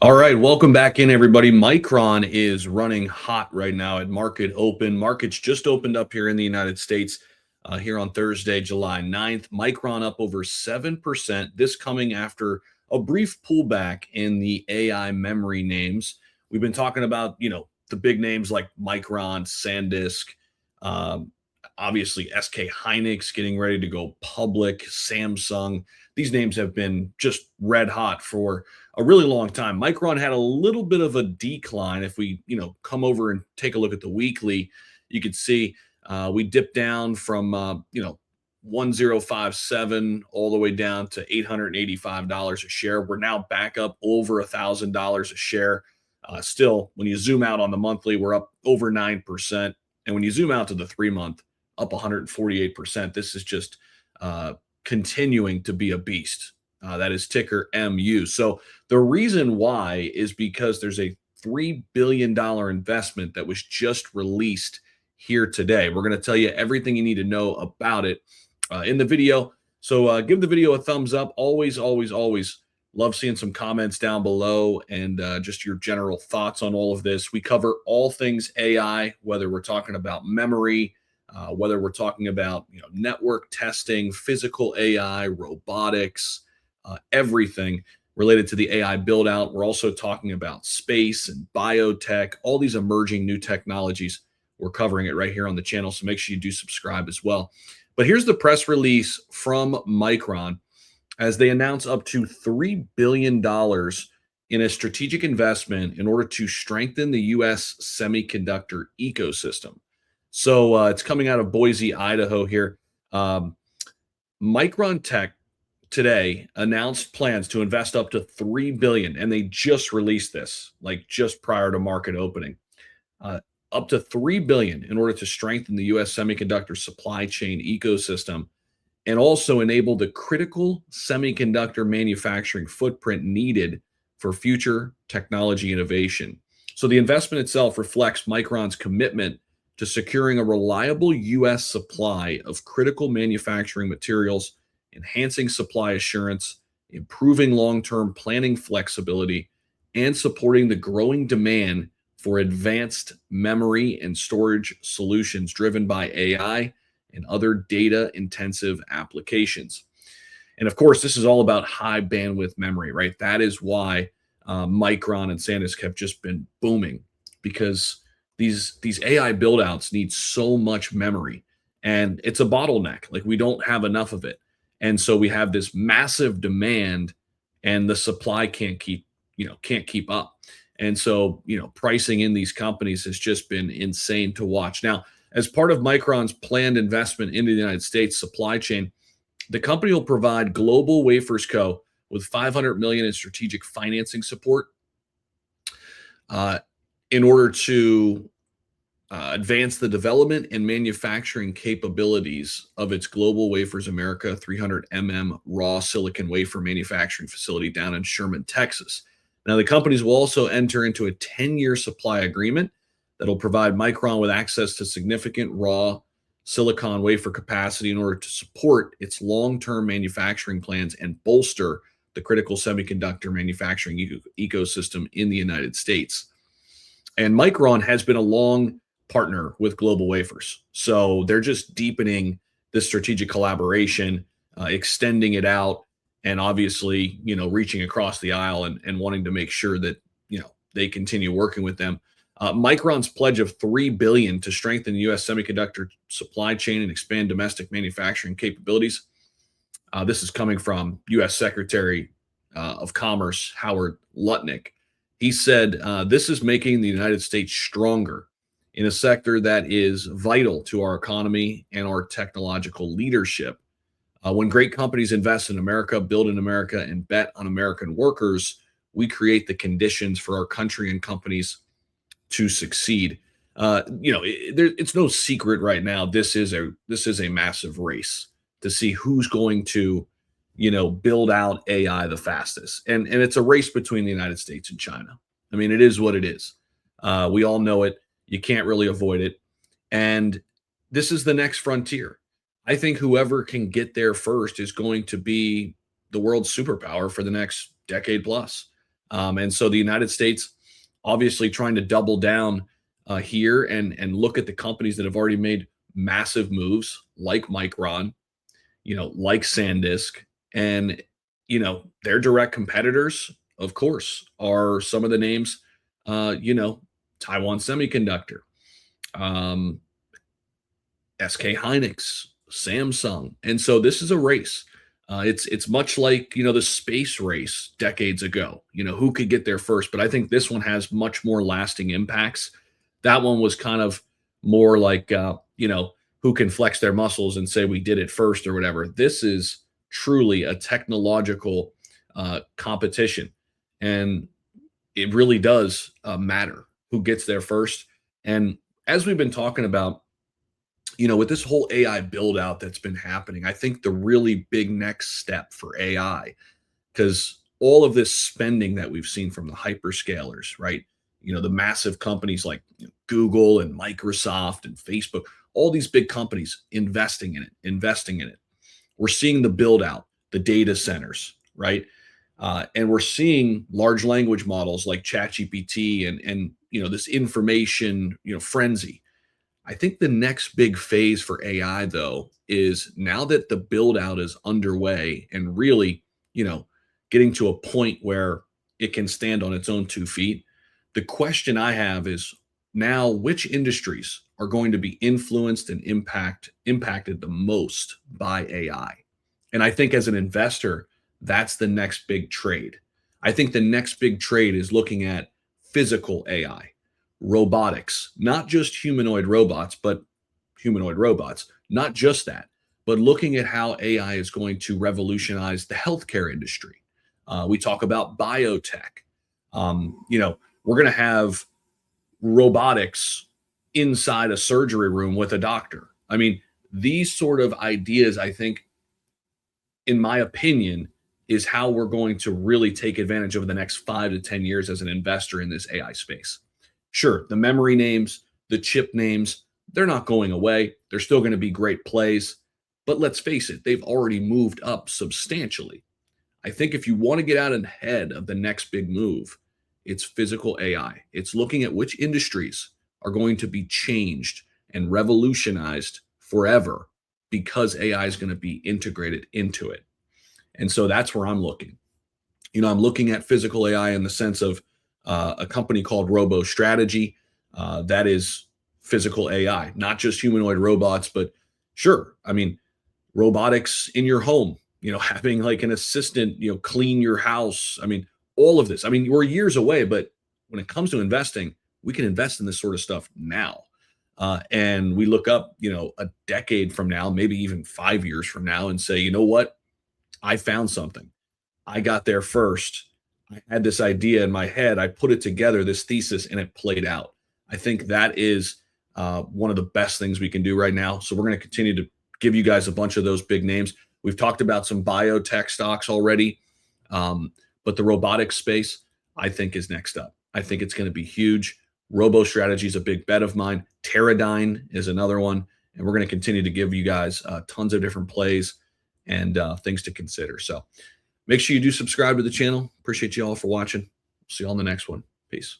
All right, welcome back in, everybody. Micron is running hot right now at market open. Markets just opened up here in the United States here on Thursday, July 9th. Micron up over 7%. This coming after a brief pullback in the AI memory names. We've been talking about, the big names like Micron, SanDisk, um, obviously SK Hynix getting ready to go public, Samsung. These names have been just red hot for a really long time. Micron had a little bit of a decline. If we, come over and take a look at the weekly, you could see we dipped down from, 1057 all the way down to $885 a share. We're now back up over $1,000 a share. Still, when you zoom out on the monthly, we're up over 9%. And when you zoom out to the 3 month, up 148%. This is just continuing to be a beast. That is ticker MU. So the reason why is because there's a $3 billion investment that was just released here today. We're going to tell you everything you need to know about it in the video. So give the video a thumbs up. Always, always, always love seeing some comments down below and just your general thoughts on all of this. We cover all things AI, whether we're talking about memory, whether we're talking about network testing, physical AI, robotics, everything related to the AI build out. We're also talking about space and biotech, all these emerging new technologies. We're covering it right here on the channel, so make sure you do subscribe as well. But here's the press release from Micron as they announce up to $3 billion in a strategic investment in order to strengthen the U.S. semiconductor ecosystem. So it's coming out of Boise, Idaho here. Micron Tech today announced plans to invest up to $3 billion, and they just released this, like just prior to market opening. Up to $3 billion in order to strengthen the U.S. semiconductor supply chain ecosystem and also enable the critical semiconductor manufacturing footprint needed for future technology innovation. So the investment itself reflects Micron's commitment to securing a reliable U.S. supply of critical manufacturing materials, enhancing supply assurance, improving long-term planning flexibility, and supporting the growing demand for advanced memory and storage solutions driven by AI and other data-intensive applications. And of course, this is all about high bandwidth memory, right? That is why Micron and SanDisk have just been booming, because these AI buildouts need so much memory, and it's a bottleneck. Like, we don't have enough of it, and so we have this massive demand, and the supply can't keep up. And so pricing in these companies has just been insane to watch. Now, as part of Micron's planned investment into the United States supply chain, the company will provide Global Wafers Co. with $500 million in strategic financing support in order to advance the development and manufacturing capabilities of its Global Wafers America 300 raw silicon wafer manufacturing facility down in Sherman, Texas. Now, the companies will also enter into a 10-year supply agreement that'll provide Micron with access to significant raw silicon wafer capacity in order to support its long-term manufacturing plans and bolster the critical semiconductor manufacturing ecosystem in the United States. And Micron has been a long partner with Global Wafers, so they're just deepening this strategic collaboration, extending it out, and obviously, reaching across the aisle and wanting to make sure that, they continue working with them. Micron's pledge of $3 billion to strengthen the U.S. semiconductor supply chain and expand domestic manufacturing capabilities. This is coming from U.S. Secretary of Commerce Howard Lutnick. He said, this is making the United States stronger in a sector that is vital to our economy and our technological leadership. When great companies invest in America, build in America, and bet on American workers, we create the conditions for our country and companies to succeed. It's no secret right now. This is a massive race to see who's going to, build out AI the fastest, and it's a race between the United States and China. I mean, it is what it is. We all know it. You can't really avoid it, and this is the next frontier. I think whoever can get there first is going to be the world's superpower for the next decade plus. And so the United States obviously trying to double down here and look at the companies that have already made massive moves like Micron, like SanDisk, and their direct competitors, of course, are some of the names, Taiwan Semiconductor, um, SK Hynix, Samsung, and so this is a race. It's much like the space race decades ago. Who could get there first, but I think this one has much more lasting impacts. That one was kind of more like who can flex their muscles and say we did it first or whatever. This is truly a technological competition, and it really does matter who gets there first. And as we've been talking about, with this whole AI build out that's been happening, I think the really big next step for AI, because all of this spending that we've seen from the hyperscalers, right? The massive companies like Google and Microsoft and Facebook, all these big companies investing in it. We're seeing the build out, the data centers, right? And we're seeing large language models like ChatGPT and this information frenzy. I think the next big phase for AI, though, is now that the build out is underway and really, getting to a point where it can stand on its own 2 feet. The question I have is now which industries are going to be influenced and impacted the most by AI? And I think as an investor, that's the next big trade. I think the next big trade is looking at physical AI, robotics, not just humanoid robots, but humanoid robots, not just that, but looking at how AI is going to revolutionize the healthcare industry. We talk about biotech. We're going to have robotics inside a surgery room with a doctor. I mean, these sort of ideas, I think, in my opinion, is how we're going to really take advantage over the next 5 to 10 years as an investor in this AI space. Sure, the memory names, the chip names, they're not going away. They're still going to be great plays. But let's face it, they've already moved up substantially. I think if you want to get out ahead of the next big move, it's physical AI. It's looking at which industries are going to be changed and revolutionized forever because AI is going to be integrated into it. And so that's where I'm looking. I'm looking at physical AI in the sense of a company called Robo Strategy. That is physical AI, not just humanoid robots, but sure. I mean, robotics in your home, having like an assistant, clean your house. I mean, all of this. I mean, we're years away, but when it comes to investing, we can invest in this sort of stuff now. And we look up, a decade from now, maybe even 5 years from now, and say, you know what? I found something. I got there first. I had this idea in my head. I put it together, this thesis, and it played out. I think that is one of the best things we can do right now. So we're going to continue to give you guys a bunch of those big names. We've talked about some biotech stocks already, but the robotics space, I think, is next up. I think it's going to be huge. Robo Strategy is a big bet of mine. Teradyne is another one. And we're going to continue to give you guys tons of different plays and things to consider. So make sure you do subscribe to the channel. Appreciate you all for watching. See you on the next one. Peace.